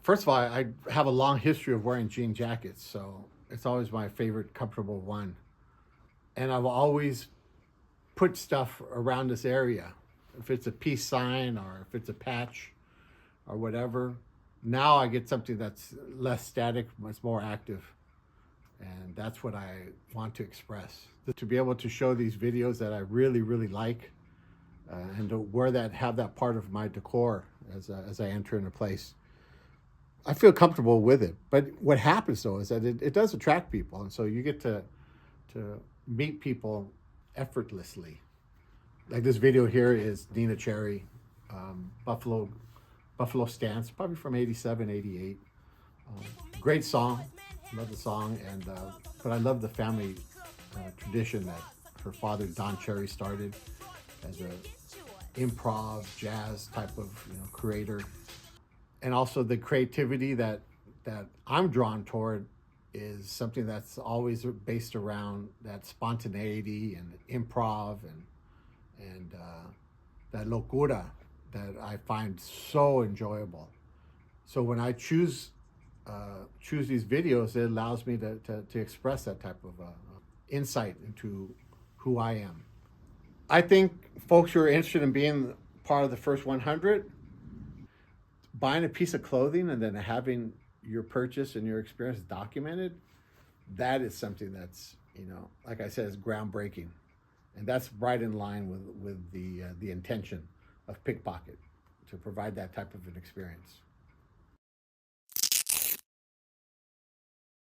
First of all, I have a long history of wearing jean jackets, so it's always my favorite comfortable one. And I've always put stuff around this area. If it's a peace sign or if it's a patch or whatever. Now I get something that's less static, much more active. And that's what I want to express. To be able to show these videos that I really, really like, and to wear that, have that part of my decor as I enter in a place. I feel comfortable with it. But what happens though is that it does attract people. And so you get to meet people effortlessly. Like this video here is Neneh Cherry, Buffalo Stance, probably from 87, 88. Great song, love the song, and but I love the family tradition that her father, Don Cherry, started as a improv, jazz type of creator. And also the creativity that I'm drawn toward is something that's always based around that spontaneity and improv and that locura that I find so enjoyable. So when I choose these videos, it allows me to express that type of insight into who I am. I think folks who are interested in being part of the first 100, buying a piece of clothing and then having your purchase and your experience documented, that is something that's, like I said, is groundbreaking. And that's right in line with the intention of Pickpocket, to provide that type of an experience.